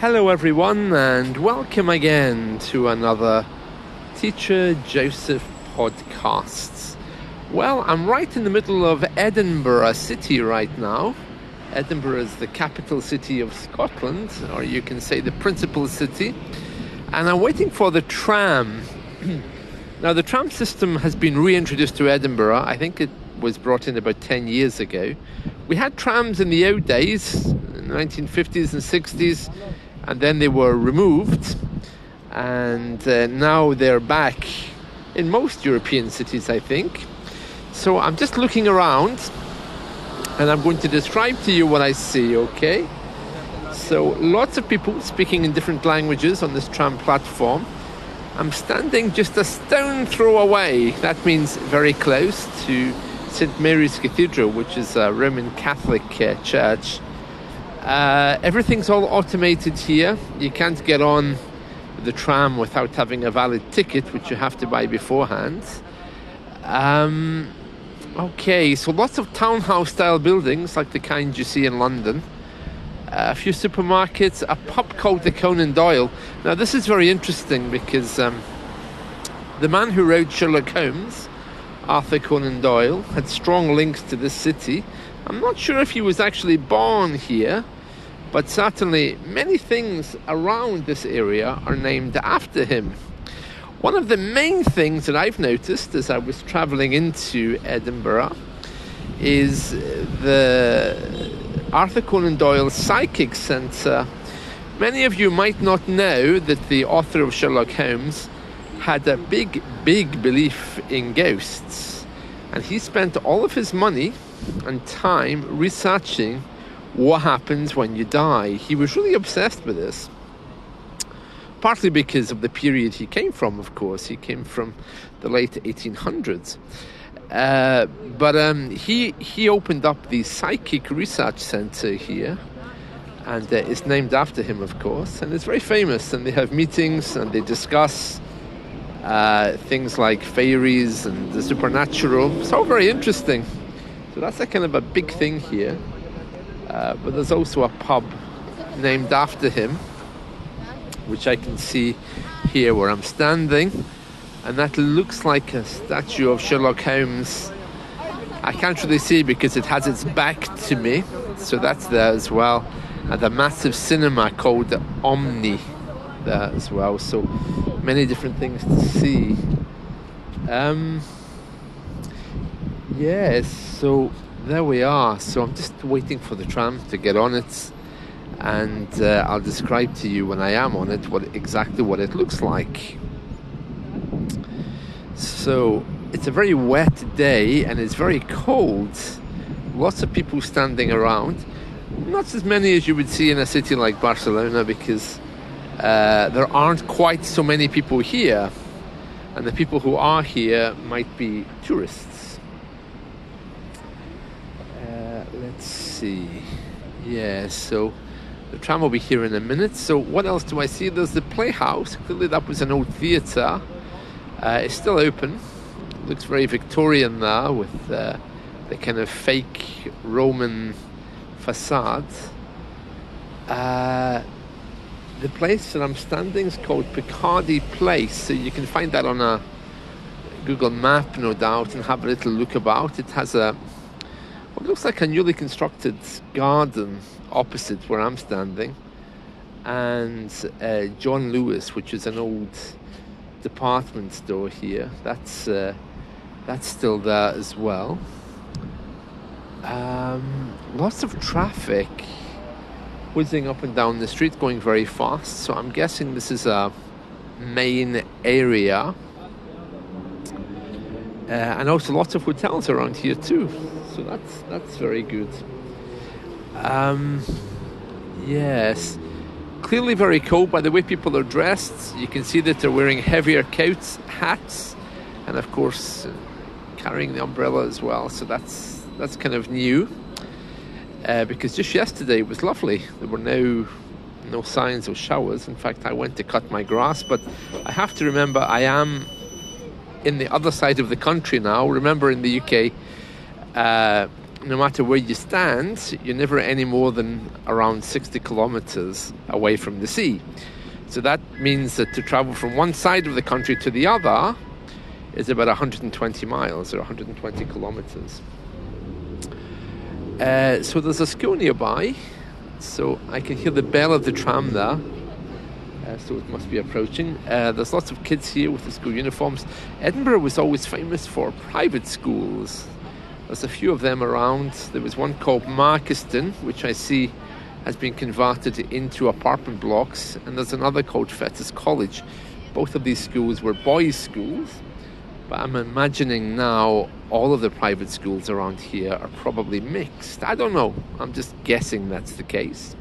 Hello everyone, and welcome again to another Teacher Joseph podcast. Well, I'm right in the middle of Edinburgh city right now. Edinburgh is the capital city of Scotland, or you can say the principal city. And I'm waiting for the tram. Now, the tram system has been reintroduced to Edinburgh. I think it was brought in about 10 years ago. We had trams in the old days, in the 1950s and 60s, and then they were removed. And now they're back in most European cities, I think. So I'm just looking around, and I'm going to describe to you what I see, okay? So lots of people speaking in different languages on this tram platform. I'm standing just a stone throw away. That means very close to St. Mary's Cathedral, which is a Roman Catholic church. Everything's all automated here. You can't get on the tram without having a valid ticket, which you have to buy beforehand. Okay, so lots of townhouse-style buildings, like the kind you see in London. A few supermarkets, a pub called the Conan Doyle. Now, this is very interesting because the man who wrote Sherlock Holmes, Arthur Conan Doyle, had strong links to this city. I'm not sure if he was actually born here, but certainly many things around this area are named after him. One of the main things that I've noticed as I was travelling into Edinburgh is the Arthur Conan Doyle Psychic Centre. Many of you might not know that the author of Sherlock Holmes had a big belief in ghosts. And he spent all of his money and time researching what happens when you die. He was really obsessed with this. Partly because of the period he came from, of course. He came from the late 1800s. But he opened up the Psychic Research Centre here, and it's named after him, of course, and it's very famous, and they have meetings and they discuss things like fairies and the supernatural. It's all very interesting. So that's a kind of a big thing here. But there's also a pub named after him, which I can see here where I'm standing. And that looks like a statue of Sherlock Holmes. I can't really see because it has its back to me. So that's there as well. And a massive cinema called the Omni there as well. So many different things to see. Yes, so there we are. So I'm just waiting for the tram to get on it. And I'll describe to you when I am on it exactly what it looks like. So it's a very wet day and it's very cold. Lots of people standing around. Not as many as you would see in a city like Barcelona because there aren't quite so many people here. And the people who are here might be tourists. Let's see. Yeah, so the tram will be here in a minute. So what else do I see? There's the Playhouse. Clearly that was an old theatre. It's still open. Looks very Victorian now with the kind of fake Roman facade. The place that I'm standing is called Picardy Place. So you can find that on a Google map, no doubt, and have a little look about. It has what looks like a newly constructed garden opposite where I'm standing. And John Lewis, which is an old department store here, that's still there as well. Lots of traffic whizzing up and down the street, going very fast, so I'm guessing this is a main area. And also lots of hotels around here too, so that's very good. Yes, clearly very cold by the way people are dressed. You can see that they're wearing heavier coats, hats, and of course carrying the umbrella as well. So that's kind of new, because just yesterday it was lovely. There were no signs of showers. In fact, I went to cut my grass, but I have to remember I am in the other side of the country now. Remember, in the UK, no matter where you stand, you're never any more than around 60 kilometers away from the sea. So that means that to travel from one side of the country to the other is about 120 miles or 120 kilometers. So there's a school nearby, so I can hear the bell of the tram there. So it must be approaching. There's lots of kids here with the school uniforms. Edinburgh was always famous for private schools. There's a few of them around. There was one called Markeston, which I see has been converted into apartment blocks, and there's another called Fettes College. Both of these schools were boys' schools, but I'm imagining now all of the private schools around here are probably mixed. I don't know. I'm just guessing that's the case.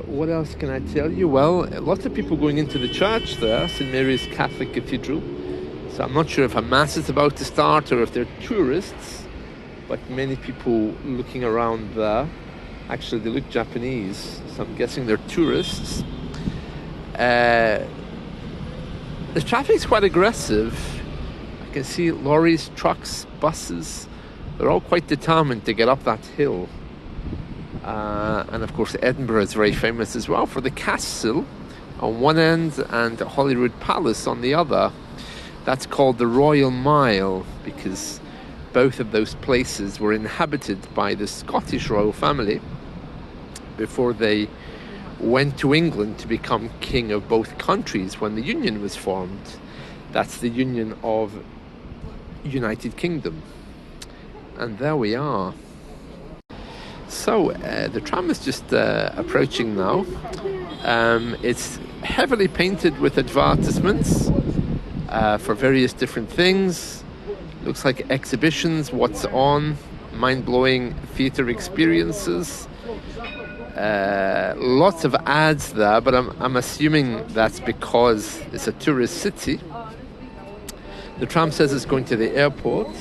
What else can I tell you? Well, lots of people going into the church there, St. Mary's Catholic Cathedral. So I'm not sure if a mass is about to start or if they're tourists, but many people looking around there. Actually, they look Japanese, so I'm guessing they're tourists. The traffic's quite aggressive. I can see lorries, trucks, buses. They're all quite determined to get up that hill. And of course, Edinburgh is very famous as well for the castle on one end and Holyrood Palace on the other. That's called the Royal Mile because both of those places were inhabited by the Scottish royal family before they went to England to become king of both countries when the Union was formed. That's the Union of United Kingdom. And there we are. So the tram is just approaching now. It's heavily painted with advertisements for various different things. Looks like exhibitions, what's on, mind-blowing theatre experiences. Lots of ads there, but I'm assuming that's because it's a tourist city. The tram says it's going to the airport.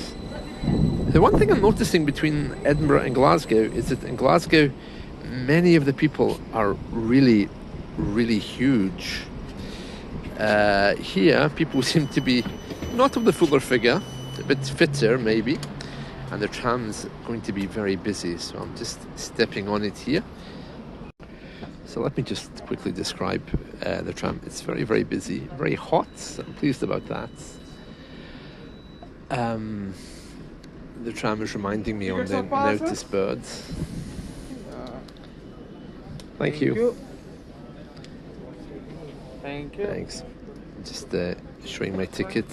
The one thing I'm noticing between Edinburgh and Glasgow is that in Glasgow, many of the people are really, really huge. Here, people seem to be not of the fuller figure, a bit fitter maybe, and the tram's going to be very busy, so I'm just stepping on it here. So let me just quickly describe the tram. It's very, very busy, very hot. I'm pleased about that. The tram is reminding me on the notice boards. Thank you. Thank you. Thanks. Just showing my ticket.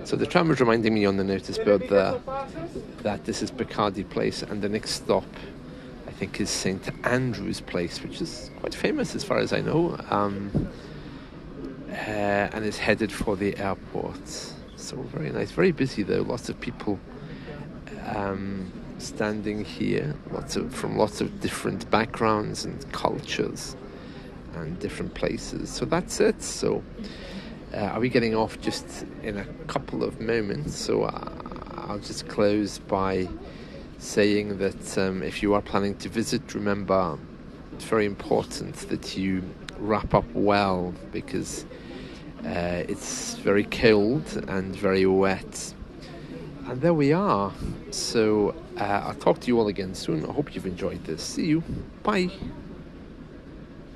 So the tram is reminding me on the notice board there that this is Picardy Place, and the next stop, I think, is St. Andrew's Place, which is quite famous as far as I know, and is headed for the airport. So very nice, very busy though. Lots of people standing here, from lots of different backgrounds and cultures and different places. So that's it. So are we getting off just in a couple of moments? So I'll just close by saying that if you are planning to visit, remember it's very important that you wrap up well because it's very cold and very wet. And there we are. So I'll talk to you all again soon. I hope you've enjoyed this. See you. Bye.